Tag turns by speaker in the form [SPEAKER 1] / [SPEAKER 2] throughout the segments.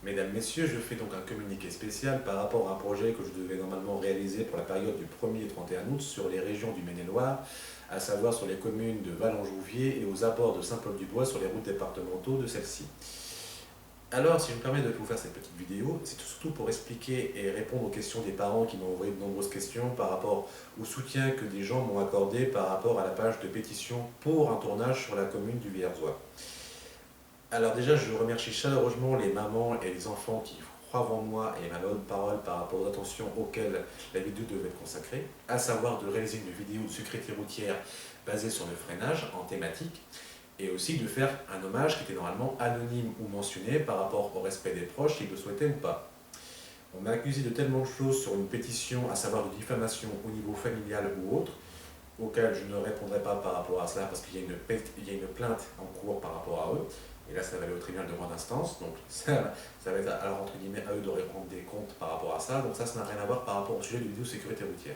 [SPEAKER 1] Mesdames, Messieurs, je fais donc un communiqué spécial par rapport à un projet que je devais normalement réaliser pour la période du 1er au 31 août sur les régions du Maine-et-Loire, à savoir sur les communes de Vallon-Jouvier et aux abords de Saint-Paul-du-Bois sur les routes départementaux de celle-ci. Alors, si je me permets de vous faire cette petite vidéo, c'est surtout pour expliquer et répondre aux questions des parents qui m'ont envoyé de nombreuses questions par rapport au soutien que des gens m'ont accordé par rapport à la page de pétition pour un tournage sur la commune du Vierzois. Alors déjà, je remercie chaleureusement les mamans et les enfants qui croient en moi et ma bonne parole par rapport aux attentions auxquelles la vidéo devait être consacrée, à savoir de réaliser une vidéo de sécurité routière basée sur le freinage en thématique, et aussi de faire un hommage qui était normalement anonyme ou mentionné par rapport au respect des proches s'ils le souhaitaient ou pas. On m'a accusé de tellement de choses sur une pétition, à savoir de diffamation au niveau familial ou autre, auquel je ne répondrai pas par rapport à cela parce qu'il y a une plainte en cours par rapport à eux. Et là, ça va aller au tribunal de grande instance. Donc, ça va être alors, entre guillemets, à eux de répondre des comptes par rapport à ça. Donc, ça n'a rien à voir par rapport au sujet de vidéo sécurité routière.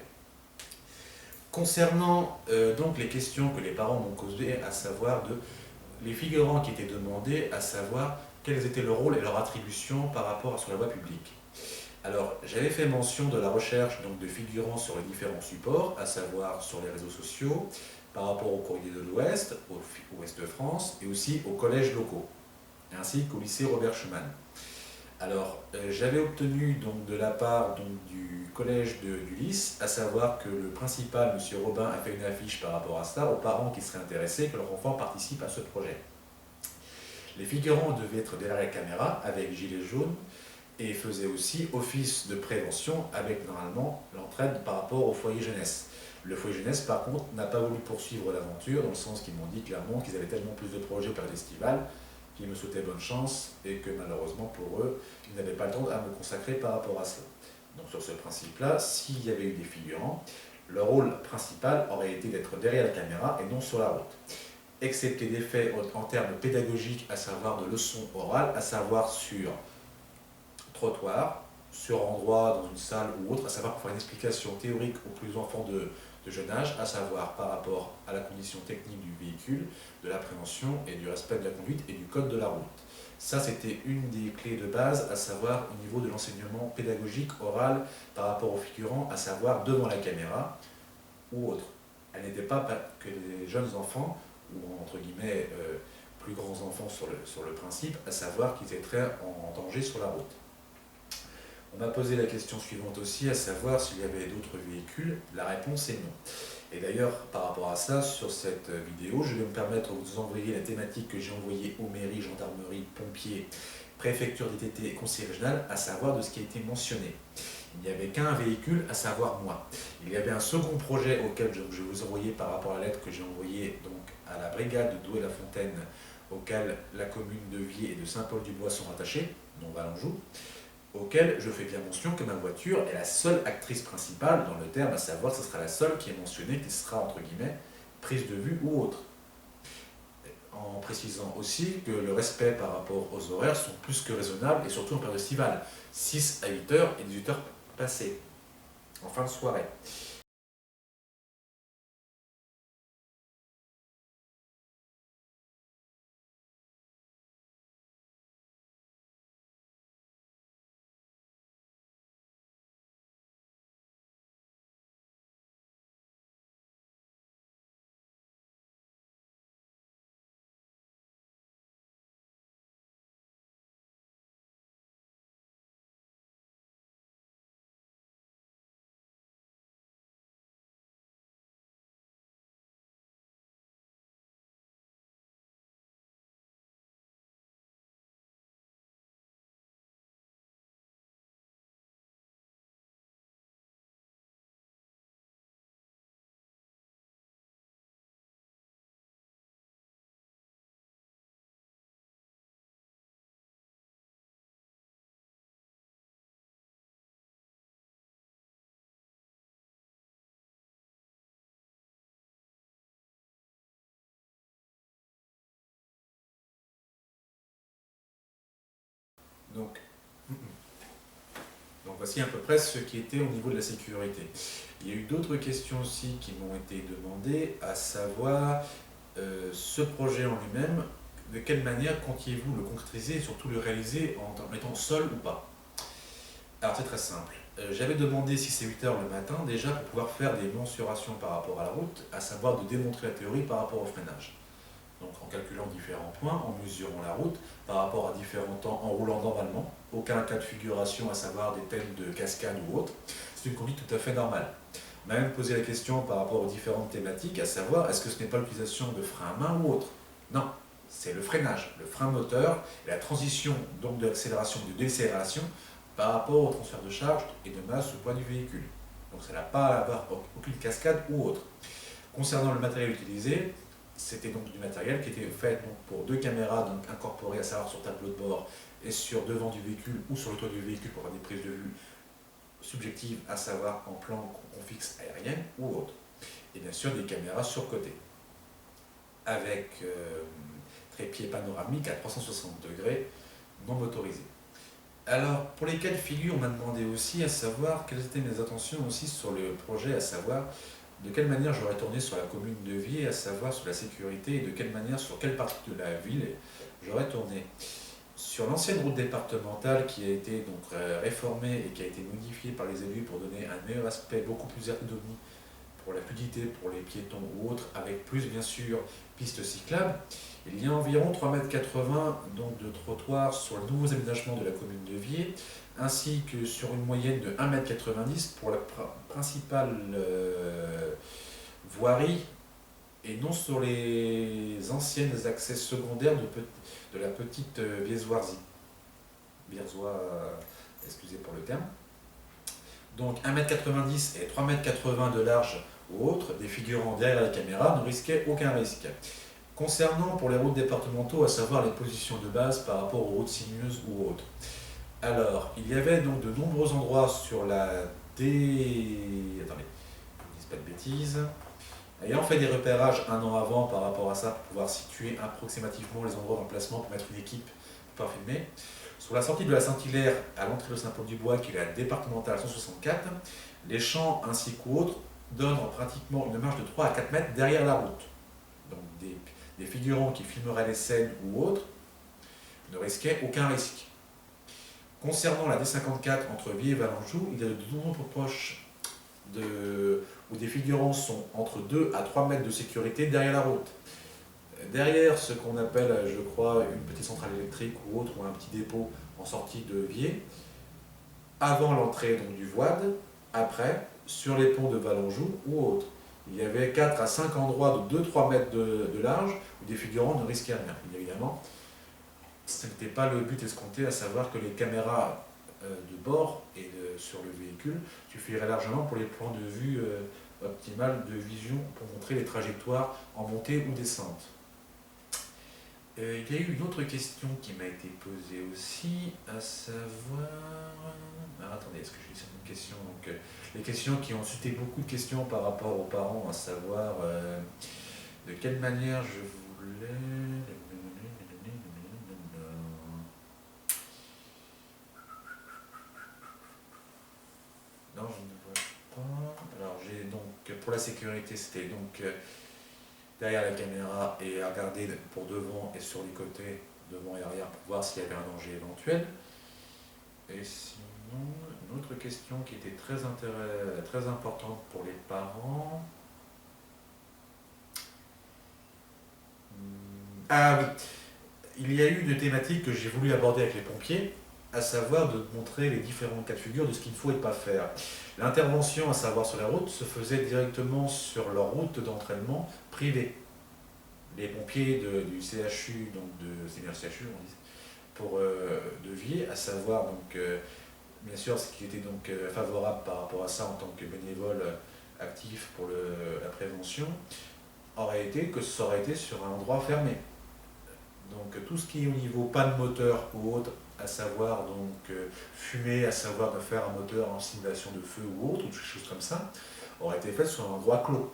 [SPEAKER 1] Concernant donc les questions que les parents m'ont causées, à savoir de les figurants qui étaient demandés, à savoir quels étaient leur rôle et leur attribution par rapport à sur la voie publique. Alors, j'avais fait mention de la recherche donc, de figurants sur les différents supports, à savoir sur les réseaux sociaux, par rapport au Courrier de l'Ouest, au Ouest de France, et aussi aux collèges locaux, ainsi qu'au lycée Robert Schumann. Alors, j'avais obtenu donc, de la part donc, du collège du Lys, à savoir que le principal, M. Robin, a fait une affiche par rapport à ça, aux parents qui seraient intéressés que leur enfant participe à ce projet. Les figurants devaient être derrière la caméra, avec gilet jaune, et faisait aussi office de prévention avec normalement l'entraide par rapport au foyer jeunesse. Le foyer jeunesse, par contre, n'a pas voulu poursuivre l'aventure, dans le sens qu'ils m'ont dit clairement qu'ils avaient tellement plus de projets au période estivale qu'ils me souhaitaient bonne chance et que malheureusement pour eux, ils n'avaient pas le temps à me consacrer par rapport à cela. Donc sur ce principe-là, s'il y avait eu des figurants, leur rôle principal aurait été d'être derrière la caméra et non sur la route. Excepté des faits en termes pédagogiques, à savoir de leçons orales, à savoir sur trottoir, sur endroit, dans une salle ou autre, à savoir pour faire une explication théorique aux plus enfants de jeune âge, à savoir par rapport à la condition technique du véhicule, de l'appréhension et du respect de la conduite et du code de la route. Ça, c'était une des clés de base, à savoir au niveau de l'enseignement pédagogique oral par rapport aux figurants, à savoir devant la caméra ou autre. Elle n'était pas que les jeunes enfants, ou entre guillemets plus grands enfants sur le principe, à savoir qu'ils étaient en danger sur la route. On m'a posé la question suivante aussi, à savoir s'il y avait d'autres véhicules. La réponse est non. Et d'ailleurs, par rapport à ça, sur cette vidéo, je vais me permettre de vous envoyer la thématique que j'ai envoyée aux mairies, gendarmeries, pompiers, préfecture d'ITT et conseil régional, à savoir de ce qui a été mentionné. Il n'y avait qu'un véhicule, à savoir moi. Il y avait un second projet auquel je vais vous envoyer par rapport à la lettre que j'ai envoyée donc, à la brigade de Douai-la-Fontaine, auquel la commune de Vier et de Saint-Paul-du-Bois sont rattachées, dont Vallonjoux, auquel je fais bien mention que ma voiture est la seule actrice principale dans le terme, à savoir que ce sera la seule qui est mentionnée, qui sera entre guillemets prise de vue ou autre. En précisant aussi que le respect par rapport aux horaires sont plus que raisonnables et surtout en période estivale, 6 à 8 heures et 18 heures passées, en fin de soirée. Donc, donc voici à peu près ce qui était au niveau de la sécurité. Il y a eu d'autres questions aussi qui m'ont été demandées, à savoir ce projet en lui-même, de quelle manière comptiez-vous le concrétiser et surtout le réaliser en mettant seul ou pas? Alors c'est très simple. J'avais demandé 6 et 8 heures le matin déjà pour pouvoir faire des mensurations par rapport à la route, à savoir de démontrer la théorie par rapport au freinage. Donc en calculant différents points, en mesurant la route par rapport à différents temps, en roulant normalement, aucun cas de figuration à savoir des thèmes de cascade ou autre, c'est une conduite tout à fait normale. On m'a même posé la question par rapport aux différentes thématiques, à savoir est-ce que ce n'est pas l'utilisation de frein à main ou autre? Non, c'est le freinage, le frein moteur et la transition donc de l'accélération et de décélération par rapport au transfert de charge et de masse au poids du véhicule. Donc ça n'a pas à avoir aucune cascade ou autre. Concernant le matériel utilisé, c'était donc du matériel qui était fait donc, pour 2 caméras donc, incorporées, à savoir sur tableau de bord et sur devant du véhicule ou sur le toit du véhicule pour avoir des prises de vue subjectives, à savoir en plan fixe aérienne ou autre. Et bien sûr des caméras sur côté, avec trépied panoramique à 360 degrés non motorisé. Alors, pour les cas de figure, on m'a demandé aussi à savoir quelles étaient mes intentions aussi sur le projet, à savoir de quelle manière j'aurais tourné sur la commune de Viers, à savoir sur la sécurité, et de quelle manière, sur quelle partie de la ville j'aurais tourné. Sur l'ancienne route départementale qui a été donc réformée et qui a été modifiée par les élus pour donner un meilleur aspect, beaucoup plus ergonomique pour la fluidité, pour les piétons ou autres, avec plus bien sûr pistes cyclables, il y a environ 3,80 m donc de trottoirs sur les nouveaux aménagements de la commune de Viers, ainsi que sur une moyenne de 1,90 m pour la principale voirie, et non sur les anciennes accès secondaires de la petite Biézoisie. Biézois, excusez pour le terme. Donc 1,90 m et 3,80 m de large ou autres, des figurants derrière la caméra ne risquaient aucun risque. Concernant pour les routes départementaux, à savoir les positions de base par rapport aux routes sinueuses ou autres. Alors, il y avait donc de nombreux endroits sur la Attendez, je ne dis pas de bêtises. Ayant fait des repérages un an avant par rapport à ça pour pouvoir situer approximativement les endroits d'emplacement pour mettre une équipe pour pouvoir filmer. Sur la sortie de la Saint-Hilaire à l'entrée de Saint-Paul-du-Bois, qui est la départementale 164, les champs ainsi qu'autres donnent pratiquement une marge de 3 à 4 mètres derrière la route. Donc des figurants qui filmeraient les scènes ou autres ne risquaient aucun risque. Concernant la D54 entre Viers et Valenjoux, il y a de nombreux proches où des figurants sont entre 2 à 3 mètres de sécurité derrière la route. Derrière ce qu'on appelle, je crois, une petite centrale électrique ou autre, ou un petit dépôt en sortie de Viers, avant l'entrée du Voide, après, sur les ponts de Valenjoux ou autres. Il y avait 4 à 5 endroits de 2-3 mètres de large où des figurants ne risquaient rien. Bien évidemment, ce n'était pas le but escompté, à savoir que les caméras de bord et sur le véhicule suffiraient largement pour les plans de vue optimales de vision pour montrer les trajectoires en montée ou descente. Il y a eu une autre question qui m'a été posée aussi, à savoir... Alors, attendez, est-ce que j'ai certaines questions donc, les questions qui ont suscité beaucoup de questions par rapport aux parents, à savoir de quelle manière je voulais... Non, je ne vois pas. Alors, j'ai donc, pour la sécurité, c'était donc derrière la caméra et à regarder pour devant et sur les côtés, devant et arrière, pour voir s'il y avait un danger éventuel. Et sinon, une autre question qui était très importante pour les parents. Ah oui, il y a eu une thématique que j'ai voulu aborder avec les pompiers, à savoir de montrer les différents cas de figure de ce qu'il faut et pas faire. L'intervention, à savoir sur la route, se faisait directement sur leur route d'entraînement privée. Les pompiers du CHU, donc c'est bien le CHU, on dit, pour de Viers, à savoir donc bien sûr ce qui était donc favorable par rapport à ça en tant que bénévole actif pour la prévention, aurait été que ça aurait été sur un endroit fermé. Donc tout ce qui est au niveau panne moteur ou autre, à savoir donc fumer, à savoir de faire un moteur en simulation de feu ou autre, ou des choses comme ça, aurait été fait sur un endroit clos.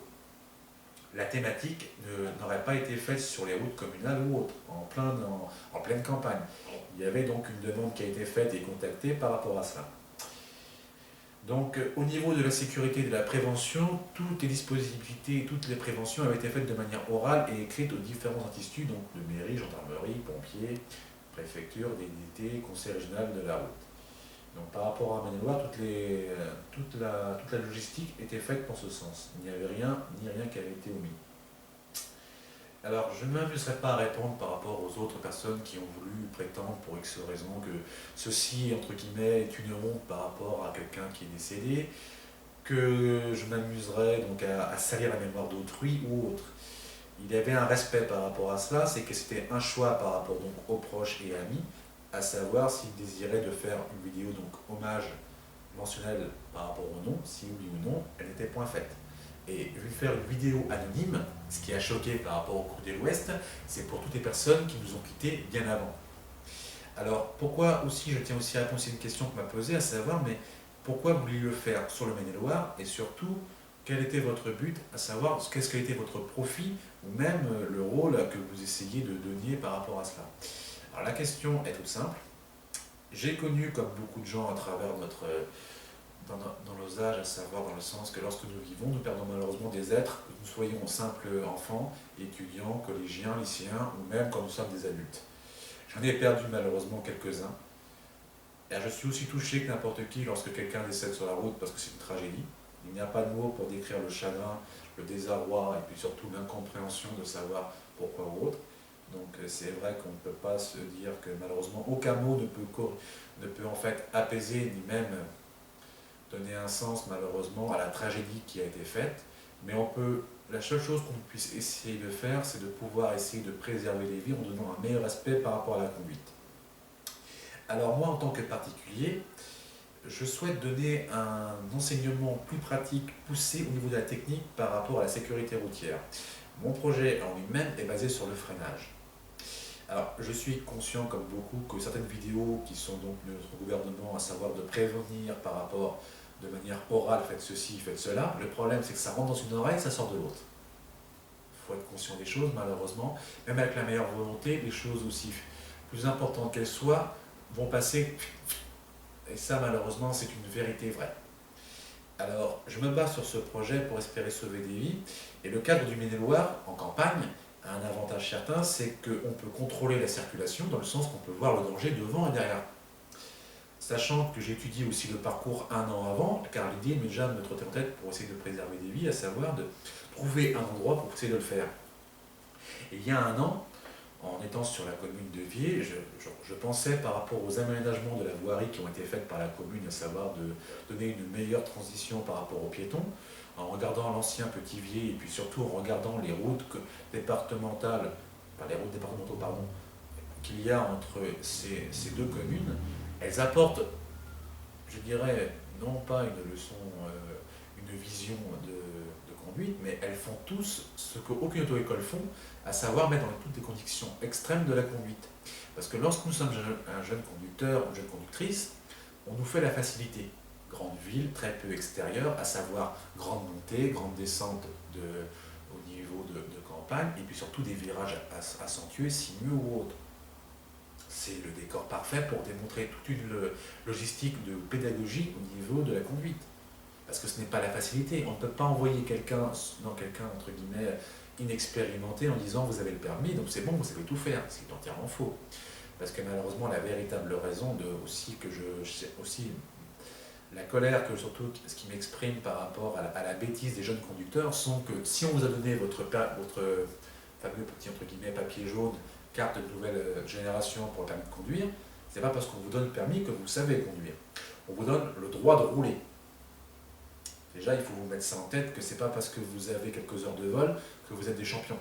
[SPEAKER 1] La thématique n'aurait pas été faite sur les routes communales ou autres, en pleine campagne. Il y avait donc une demande qui a été faite et contactée par rapport à ça. Donc, au niveau de la sécurité et de la prévention, toutes les dispositifs, toutes les préventions avaient été faites de manière orale et écrite aux différents instituts, donc de mairie, gendarmerie, pompiers, préfecture, DDT, conseil régional de la route. Donc, par rapport à Maine-et-Loire, toute la logistique était faite dans ce sens. Il n'y avait rien, ni rien qui avait été omis. Alors, je ne m'amuserai pas à répondre par rapport aux autres personnes qui ont voulu prétendre pour X raison que ceci, entre guillemets, est une honte par rapport à quelqu'un qui est décédé, que je m'amuserais donc à salir la mémoire d'autrui ou autre. Il y avait un respect par rapport à cela, c'est que c'était un choix par rapport donc aux proches et amis, à savoir s'ils désiraient de faire une vidéo donc hommage mentionnelle par rapport au nom, si oui ou non, elle n'était point faite. Et vu faire une vidéo anonyme, ce qui a choqué par rapport au coup de l'Ouest, c'est pour toutes les personnes qui nous ont quittés bien avant. Alors pourquoi aussi, je tiens aussi à répondre à une question qu'on m'a posée, à savoir, mais pourquoi vous vouliez le faire sur le Maine-et-Loire et surtout, quel était votre but, à savoir, qu'est-ce qu'a été votre profit ou même le rôle que vous essayez de donner par rapport à cela. Alors la question est toute simple. J'ai connu, comme beaucoup de gens à travers dans nos âges, à savoir dans le sens que lorsque nous vivons, nous perdons malheureusement des êtres, que nous soyons simples enfants, étudiants, collégiens, lycéens, ou même quand nous sommes des adultes. J'en ai perdu malheureusement quelques-uns. Et je suis aussi touché que n'importe qui lorsque quelqu'un décède sur la route, parce que c'est une tragédie. Il n'y a pas de mots pour décrire le chagrin, le désarroi, et puis surtout l'incompréhension de savoir pourquoi ou autre. Donc c'est vrai qu'on ne peut pas se dire que malheureusement aucun mot ne peut en fait apaiser ni même donner un sens malheureusement à la tragédie qui a été faite, mais la seule chose qu'on puisse essayer de faire, c'est de pouvoir essayer de préserver les vies en donnant un meilleur aspect par rapport à la conduite. Alors moi, en tant que particulier, je souhaite donner un enseignement plus pratique, poussé au niveau de la technique par rapport à la sécurité routière. Mon projet en lui-même est basé sur le freinage. Alors, je suis conscient, comme beaucoup, que certaines vidéos qui sont donc de notre gouvernement, à savoir de prévenir par rapport de manière orale, faites ceci, faites cela, le problème c'est que ça rentre dans une oreille, ça sort de l'autre. Il faut être conscient des choses, malheureusement. Même avec la meilleure volonté, les choses aussi plus importantes qu'elles soient vont passer. Et ça, malheureusement, c'est une vérité vraie. Alors, je me base sur ce projet pour espérer sauver des vies. Et le cadre du Maine-et-Loire, en campagne, a un avantage certain, c'est qu'on peut contrôler la circulation dans le sens qu'on peut voir le danger devant et derrière. Sachant que j'étudie aussi le parcours un an avant, car l'idée m'est déjà de me trotter en tête pour essayer de préserver des vies, à savoir de trouver un endroit pour essayer de le faire. Et il y a un an, en étant sur la commune de Viers, je pensais par rapport aux aménagements de la voirie qui ont été faits par la commune, à savoir de donner une meilleure transition par rapport aux piétons, en regardant l'ancien Petit Viers et puis surtout en regardant les routes départementales, les routes départementaux, pardon, qu'il y a entre ces deux communes, elles apportent, je dirais, non pas une leçon, une vision de conduite, mais elles font tous ce qu'aucune auto-école font, à savoir mettre dans toutes les conditions extrêmes de la conduite. Parce que lorsque nous sommes un jeune conducteur ou une jeune conductrice, on nous fait la facilité. Grande ville, très peu extérieure, à savoir grande montée, grande descente au niveau de campagne, et puis surtout des virages accentués, sinueux ou autres. C'est le décor parfait pour démontrer toute une logistique de pédagogie au niveau de la conduite. Parce que ce n'est pas la facilité. On ne peut pas envoyer quelqu'un, entre guillemets, inexpérimenté en disant vous avez le permis, donc c'est bon, vous savez tout faire. C'est entièrement faux. Parce que malheureusement, la véritable raison aussi la colère que surtout ce qui m'exprime par rapport à la bêtise des jeunes conducteurs sont que si on vous a donné votre fameux petit entre guillemets papier jaune, carte de nouvelle génération pour le permis de conduire, c'est pas parce qu'on vous donne le permis que vous savez conduire. On vous donne le droit de rouler. Déjà, il faut vous mettre ça en tête que c'est pas parce que vous avez quelques heures de vol que vous êtes des champions.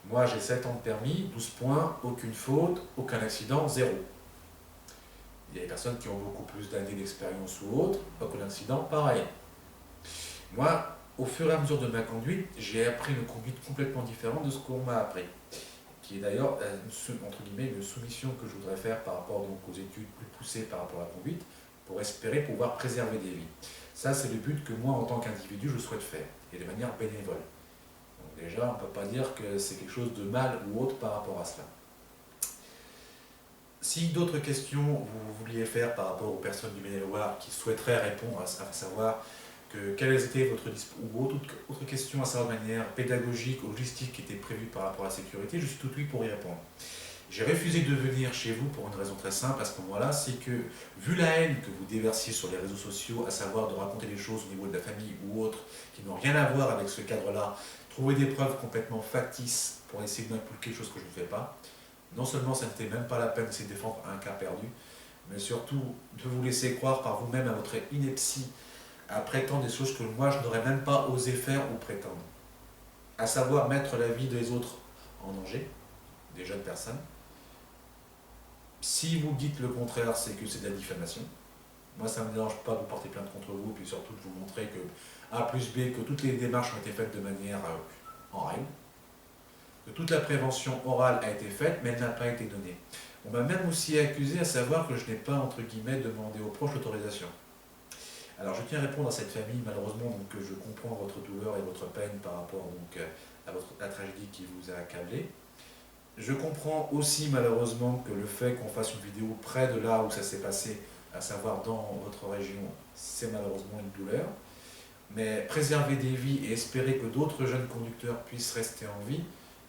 [SPEAKER 1] Moi, j'ai 7 ans de permis, 12 points, aucune faute, aucun accident, zéro. Il y a des personnes qui ont beaucoup plus d'années d'expérience ou autres, aucun accident, pareil. Moi, au fur et à mesure de ma conduite, j'ai appris une conduite complètement différente de ce qu'on m'a appris. Qui est d'ailleurs, entre guillemets, une soumission que je voudrais faire par rapport donc, aux études plus poussées par rapport à la conduite, pour espérer pouvoir préserver des vies. Ça, c'est le but que moi, en tant qu'individu, je souhaite faire, et de manière bénévole. Donc déjà, on ne peut pas dire que c'est quelque chose de mal ou autre par rapport à cela. Si d'autres questions vous vouliez faire par rapport aux personnes du Maine-et-Loire qui souhaiteraient répondre, à savoir que quelles étaient ou autre question à savoir de manière pédagogique ou logistique qui était prévue par rapport à la sécurité, je suis tout oui pour y répondre. J'ai refusé de venir chez vous pour une raison très simple à ce moment-là, c'est que, vu la haine que vous déversiez sur les réseaux sociaux, à savoir de raconter des choses au niveau de la famille ou autres, qui n'ont rien à voir avec ce cadre-là, trouver des preuves complètement factices pour essayer d'inculquer des choses que je ne fais pas, non seulement ça n'était même pas la peine d'essayer de défendre un cas perdu, mais surtout de vous laisser croire par vous-même à votre ineptie à prétendre des choses que moi je n'aurais même pas osé faire ou prétendre. À savoir mettre la vie des autres en danger, des jeunes personnes. Si vous dites le contraire, c'est que c'est de la diffamation. Moi, ça ne me dérange pas de porter plainte contre vous, puis surtout de vous montrer que A plus B, que toutes les démarches ont été faites de manière en règle, que toute la prévention orale a été faite, mais elle n'a pas été donnée. On m'a même aussi accusé à savoir que je n'ai pas, entre guillemets, demandé aux proches l'autorisation. Alors je tiens à répondre à cette famille, malheureusement, donc, je comprends votre douleur et votre peine par rapport donc, à la tragédie qui vous a accablé. Je comprends aussi malheureusement que le fait qu'on fasse une vidéo près de là où ça s'est passé, à savoir dans votre région, c'est malheureusement une douleur. Mais préserver des vies et espérer que d'autres jeunes conducteurs puissent rester en vie,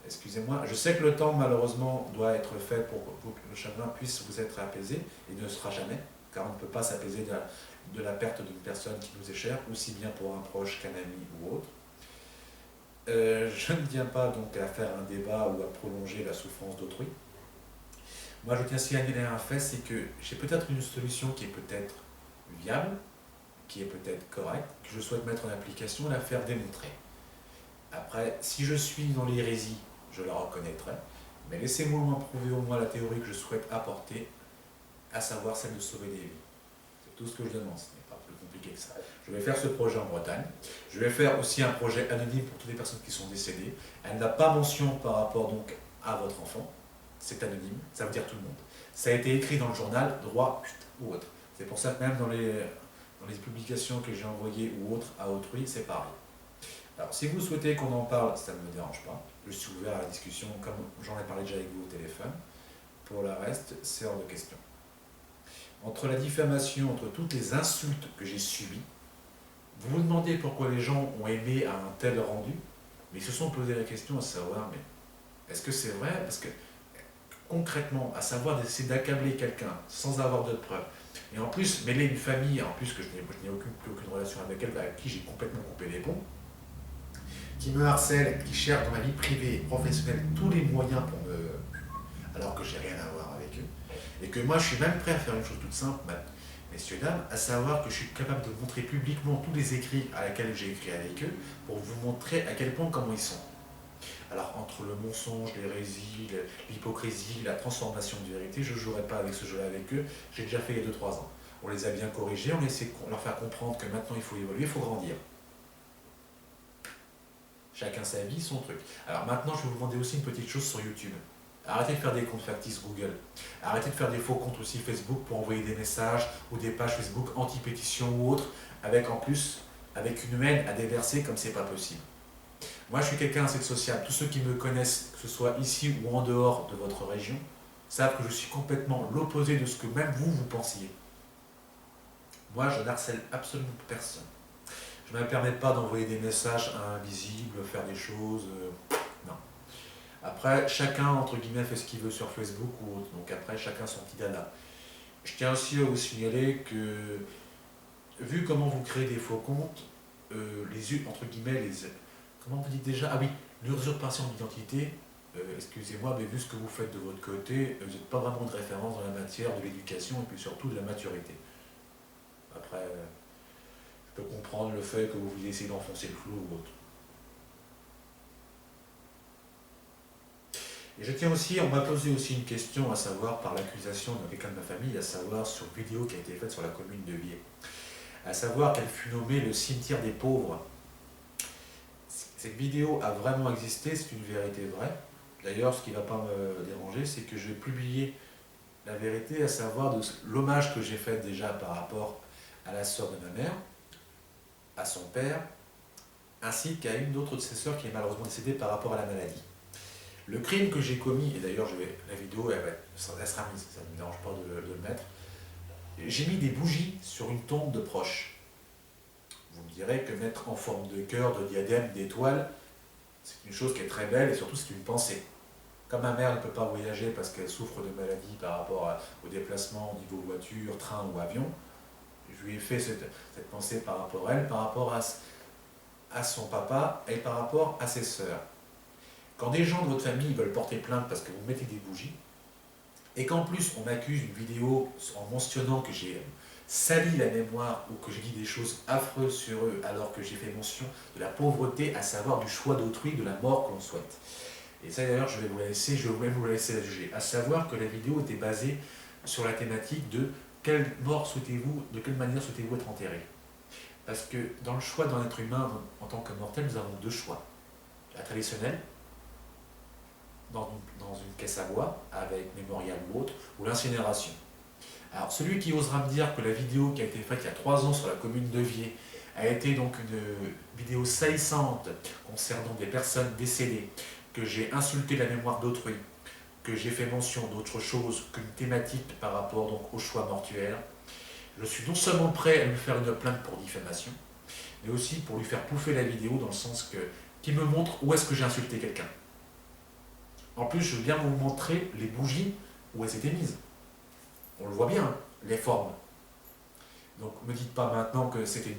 [SPEAKER 1] excusez-moi, je sais que le temps malheureusement doit être fait pour que le chagrin puisse vous être apaisé, et ne sera jamais, car on ne peut pas s'apaiser de la perte d'une personne qui nous est chère, aussi bien pour un proche qu'un ami ou autre. Je ne tiens pas donc à faire un débat ou à prolonger la souffrance d'autrui. Moi je tiens à signaler un fait, c'est que j'ai peut-être une solution qui est peut-être viable, qui est peut-être correcte, que je souhaite mettre en application et la faire démontrer. Après, si je suis dans l'hérésie, je la reconnaîtrai, mais laissez-moi prouver au moins la théorie que je souhaite apporter, à savoir celle de sauver des vies. C'est tout ce que je demande, ce n'est pas plus compliqué que ça. Je vais faire ce projet en Bretagne, je vais faire aussi un projet anonyme pour toutes les personnes qui sont décédées. Elle n'a pas mention par rapport donc à votre enfant, c'est anonyme, ça veut dire tout le monde. Ça a été écrit dans le journal, droit ou autre. C'est pour ça que même dans les publications que j'ai envoyées ou autres à autrui, c'est pareil. Alors, si vous souhaitez qu'on en parle, ça ne me dérange pas. Je suis ouvert à la discussion, comme j'en ai parlé déjà avec vous au téléphone. Pour le reste, c'est hors de question. Entre la diffamation, entre toutes les insultes que j'ai subies, vous vous demandez pourquoi les gens ont aimé à un tel rendu, mais ils se sont posé la question à savoir, mais est-ce que c'est vrai? Parce que concrètement, à savoir d'essayer d'accabler quelqu'un sans avoir de preuves, et en plus mêler une famille, en plus que je n'ai aucune relation avec elle, avec qui j'ai complètement coupé les ponts, qui me harcèle, qui cherche dans ma vie privée et professionnelle tous les moyens pour me... alors que j'ai rien à voir avec eux, et que moi je suis même prêt à faire une chose toute simple, messieurs, dames, à savoir que je suis capable de montrer publiquement tous les écrits à laquelle j'ai écrit avec eux, pour vous montrer à quel point comment ils sont. Alors entre le mensonge, l'hérésie, l'hypocrisie, la transformation de vérité, je ne jouerai pas avec ce jeu-là avec eux, j'ai déjà fait il y a 2-3 ans. On les a bien corrigés, on essaie de leur faire comprendre que maintenant il faut évoluer, il faut grandir. Chacun sa vie, son truc. Alors maintenant, je vais vous demander aussi une petite chose sur YouTube. Arrêtez de faire des comptes factices Google. Arrêtez de faire des faux comptes aussi Facebook pour envoyer des messages ou des pages Facebook anti-pétition ou autres, avec en plus, avec une haine à déverser comme c'est pas possible. Moi, je suis quelqu'un assez social. Tous ceux qui me connaissent, que ce soit ici ou en dehors de votre région, savent que je suis complètement l'opposé de ce que même vous pensiez. Moi, je n'harcèle absolument personne. Je ne me permets pas d'envoyer des messages invisibles, faire des choses... non. Après, chacun, entre guillemets, fait ce qu'il veut sur Facebook ou autre. Donc après, chacun son petit dada. Je tiens aussi à vous signaler que, vu comment vous créez des faux comptes, entre guillemets, comment vous dites déjà? Ah oui, l'usurpation d'identité, excusez-moi, mais vu ce que vous faites de votre côté, vous n'êtes pas vraiment de référence dans la matière de l'éducation et puis surtout de la maturité. Après, je peux comprendre le fait que vous vouliez essayer d'enfoncer le clou ou autre. Et je tiens aussi, on m'a posé aussi une question, à savoir par l'accusation de quelqu'un de ma famille, à savoir sur une vidéo qui a été faite sur la commune de Vier, à savoir qu'elle fut nommée le cimetière des pauvres. Cette vidéo a vraiment existé, c'est une vérité vraie. D'ailleurs, ce qui ne va pas me déranger, c'est que je vais publier la vérité, à savoir de l'hommage que j'ai fait déjà par rapport à la sœur de ma mère, à son père, ainsi qu'à une autre de ses sœurs qui est malheureusement décédée par rapport à la maladie. Le crime que j'ai commis, et d'ailleurs la vidéo elle sera mise, ça ne me dérange pas de le mettre, j'ai mis des bougies sur une tombe de proches. Vous me direz que mettre en forme de cœur, de diadème, d'étoile, c'est une chose qui est très belle et surtout c'est une pensée. Comme ma mère ne peut pas voyager parce qu'elle souffre de maladies par rapport au déplacement au niveau voiture, train ou avion, je lui ai fait cette pensée par rapport à elle, par rapport à son papa et par rapport à ses sœurs. Quand des gens de votre famille veulent porter plainte parce que vous mettez des bougies, et qu'en plus on m'accuse d'une vidéo en mentionnant que j'ai sali la mémoire ou que j'ai dit des choses affreuses sur eux alors que j'ai fait mention de la pauvreté, à savoir du choix d'autrui, de la mort que l'on souhaite. Et ça d'ailleurs je vais vous la laisser, je vais même vous la laisser la juger. À savoir que la vidéo était basée sur la thématique de quelle mort souhaitez-vous, de quelle manière souhaitez-vous être enterré. Parce que dans le choix d'un être humain en tant que mortel, nous avons deux choix. La traditionnelle, dans une caisse à bois, avec mémorial ou autre, ou l'incinération. Alors celui qui osera me dire que la vidéo qui a été faite il y a 3 ans sur la commune de Vier a été donc une vidéo saillissante concernant des personnes décédées, que j'ai insulté la mémoire d'autrui, que j'ai fait mention d'autre chose qu'une thématique par rapport donc au choix mortuaire, je suis non seulement prêt à lui faire une plainte pour diffamation, mais aussi pour lui faire pouffer la vidéo dans le sens qu'il me montre où est-ce que j'ai insulté quelqu'un. En plus, je veux bien vous montrer les bougies où elles étaient mises. On le voit bien, les formes. Donc, ne me dites pas maintenant que c'était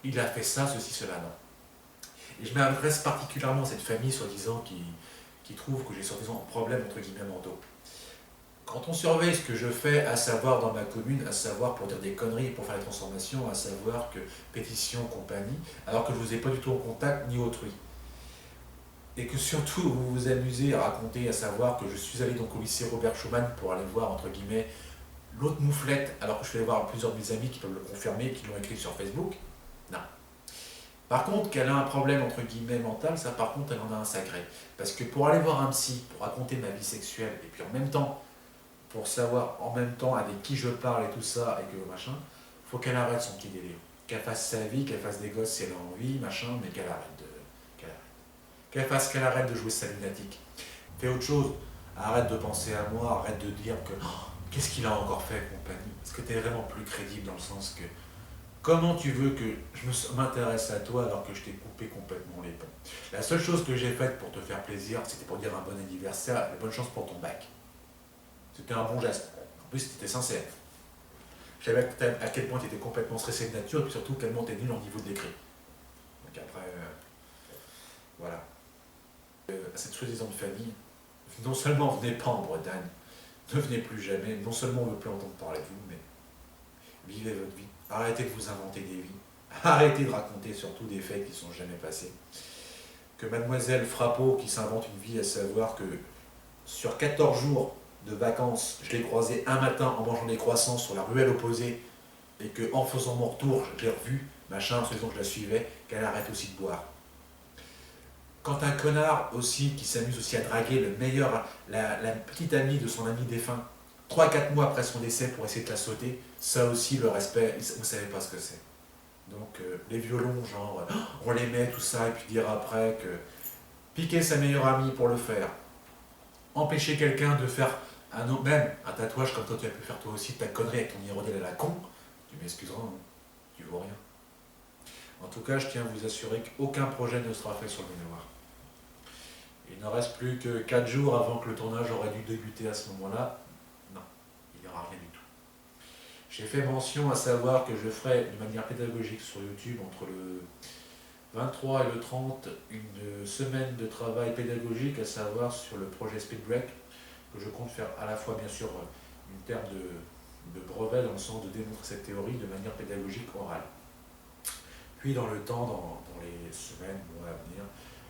[SPEAKER 1] il a fait ça, ceci, cela, non. Et je m'adresse particulièrement à cette famille, soi-disant, qui trouve que j'ai soi-disant un problème, entre guillemets, mentaux. Quand on surveille ce que je fais, à savoir dans ma commune, à savoir pour dire des conneries, pour faire les transformations, à savoir que pétition, compagnie, alors que je ne vous ai pas du tout en contact, ni autrui. Et que surtout vous vous amusez à raconter, à savoir que je suis allé donc au lycée Robert Schumann pour aller voir, entre guillemets, l'autre mouflette, alors que je suis allé voir plusieurs de mes amis qui peuvent le confirmer, qui l'ont écrit sur Facebook. Non. Par contre, qu'elle a un problème, entre guillemets, mental, ça par contre, elle en a un sacré. Parce que pour aller voir un psy, pour raconter ma vie sexuelle, et puis en même temps, pour savoir en même temps avec qui je parle et tout ça, et que machin, faut qu'elle arrête son petit délire. Qu'elle fasse sa vie, qu'elle fasse des gosses si elle a envie, machin, mais qu'elle arrête de... qu'elle arrête de jouer sa lunatique. Fais autre chose. Arrête de penser à moi, arrête de dire que qu'est-ce qu'il a encore fait, compagnie. Est-ce que tu es vraiment plus crédible dans le sens que comment tu veux que je m'intéresse à toi alors que je t'ai coupé complètement les ponts. La seule chose que j'ai faite pour te faire plaisir, c'était pour dire un bon anniversaire et bonne chance pour ton bac. C'était un bon geste. En plus, tu étais sincère. Je savais à quel point tu étais complètement stressé de nature et puis surtout tellement tu es nul en niveau de l'écrit. Donc après, voilà. À cette soi-disant famille, non seulement venez pas en Bretagne, ne venez plus jamais, non seulement on ne veut plus entendre parler de vous, mais vivez votre vie. Arrêtez de vous inventer des vies. Arrêtez de raconter surtout des faits qui ne sont jamais passés. Que mademoiselle Frappeau qui s'invente une vie, à savoir que sur 14 jours de vacances, je l'ai croisée un matin en mangeant des croissants sur la ruelle opposée et qu'en faisant mon retour, je l'ai revue, machin, en se disant que je la suivais, qu'elle arrête aussi de boire. Quand un connard aussi qui s'amuse aussi à draguer le meilleur, la petite amie de son ami défunt, 3-4 mois après son décès pour essayer de la sauter, ça aussi le respect, vous ne savez pas ce que c'est. Donc les violons, genre, on les met, tout ça, et puis dire après que piquer sa meilleure amie pour le faire, empêcher quelqu'un de faire même un tatouage comme toi tu as pu faire toi aussi, ta connerie avec ton hirondelle à la con, tu m'excuseras, hein, tu vaux rien. En tout cas, je tiens à vous assurer qu'aucun projet ne sera fait sur le mémoire. Il ne reste plus que 4 jours avant que le tournage aurait dû débuter à ce moment-là. Non, il n'y aura rien du tout. J'ai fait mention à savoir que je ferai de manière pédagogique sur YouTube entre le 23 et le 30 une semaine de travail pédagogique, à savoir sur le projet Speed Break, que je compte faire à la fois bien sûr une terme de brevet dans le sens de démontrer cette théorie de manière pédagogique orale. Puis dans le temps, dans les semaines, mois à venir,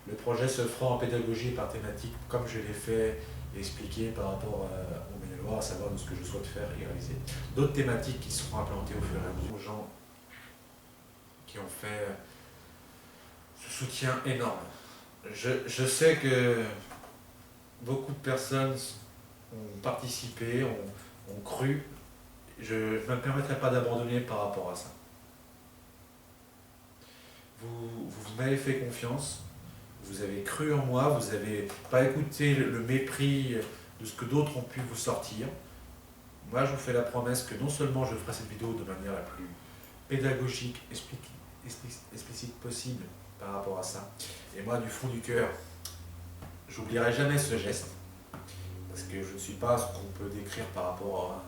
[SPEAKER 1] le projet se fera en pédagogie par thématique, comme je l'ai fait et expliqué par rapport au Maine-et-Loire, à savoir de ce que je souhaite faire et réaliser. D'autres thématiques qui seront implantées au fur et à mesure aux gens qui ont fait ce soutien énorme. Je sais que beaucoup de personnes ont participé, ont cru. Je ne me permettrai pas d'abandonner par rapport à ça. Vous m'avez fait confiance. vous avez cru en moi, vous n'avez pas écouté le mépris de ce que d'autres ont pu vous sortir. Moi, je vous fais la promesse que non seulement je ferai cette vidéo de manière la plus pédagogique, explicite possible par rapport à ça, et moi, du fond du cœur, j'oublierai jamais ce geste, parce que je ne suis pas ce qu'on peut décrire par rapport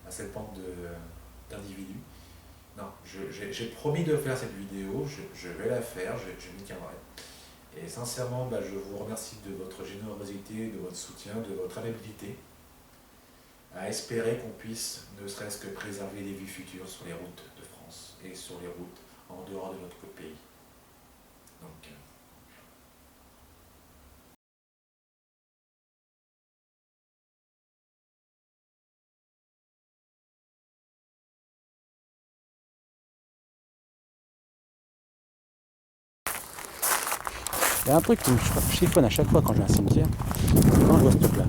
[SPEAKER 1] à cette bande d'individus. Non, j'ai promis de faire cette vidéo, je vais la faire, je m'y tiendrai. Et sincèrement, je vous remercie de votre générosité, de votre soutien, de votre amabilité, à espérer qu'on puisse ne serait-ce que préserver les vies futures sur les routes de France et sur les routes en dehors de notre pays. Donc,
[SPEAKER 2] Il y a un truc qui me chiffonne à chaque fois quand je vais à un cimetière, c'est quand je vois ce truc-là.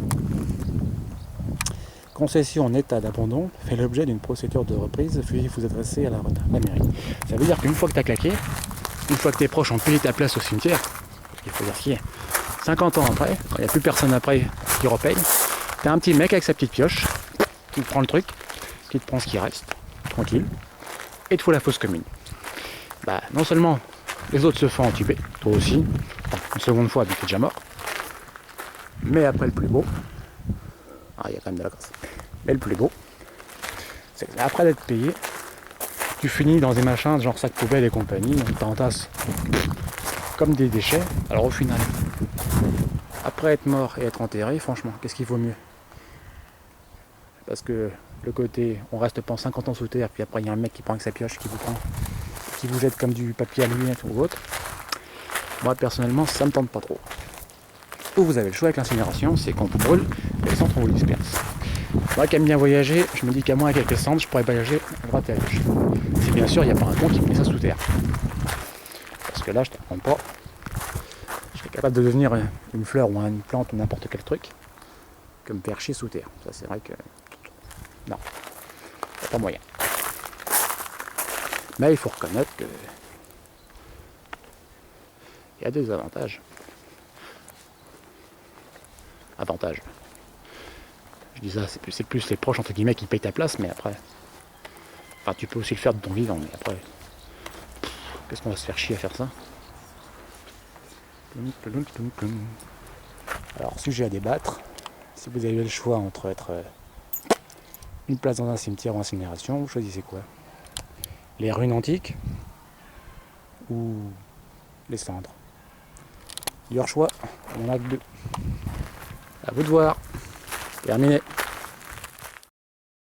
[SPEAKER 2] Concession en état d'abandon fait l'objet d'une procédure de reprise, veuillez vous adresser à la mairie. Ça veut dire qu'une fois que tu as claqué, une fois que tes proches ont payé ta place au cimetière, parce qu'il faut dire ce qui est, 50 ans après, quand il n'y a plus personne après qui repaye, t'as un petit mec avec sa petite pioche qui te prend le truc, qui te prend ce qui reste, tranquille, et te fout la fosse commune. Non seulement les autres se font entuber, toi aussi, une seconde fois, tu es déjà mort, mais après le plus beau, il y a quand même de la casse, mais le plus beau, c'est qu'après d'être payé, tu finis dans des machins genre sac poubelle et compagnie, donc t'entasses comme des déchets. Alors au final, après être mort et être enterré, franchement, qu'est-ce qu'il vaut mieux? Parce que le côté, on reste pendant 50 ans sous terre, puis après il y a un mec qui prend avec sa pioche, qui vous prend, qui vous jette comme du papier à lunettes ou autre. Moi personnellement, ça me tente pas trop. Ou vous avez le choix avec l'incinération, c'est qu'on vous brûle et les cendres on vous disperse. Moi qui aime bien voyager, je me dis qu'à moins quelques cendres, je pourrais voyager à droite et à gauche. Si bien sûr il n'y a pas un con qui me met ça sous terre. Parce que là, je ne t'apprends pas. Je serais capable de devenir une fleur ou une plante ou n'importe quel truc, que me faire chier sous terre. Ça c'est vrai que... non, il n'y a pas moyen. Mais il faut reconnaître que il y a des avantages. Avantages. Je dis ça, c'est plus les proches entre guillemets qui payent ta place, mais après... Enfin, tu peux aussi le faire de ton vivant, mais après... Qu'est-ce qu'on va se faire chier à faire ça? Alors, sujet à débattre. Si vous avez le choix entre être une place dans un cimetière ou incinération, vous choisissez quoi? Les ruines antiques ou les cendres? Leur choix, on en a que deux. À vous de voir. Terminé.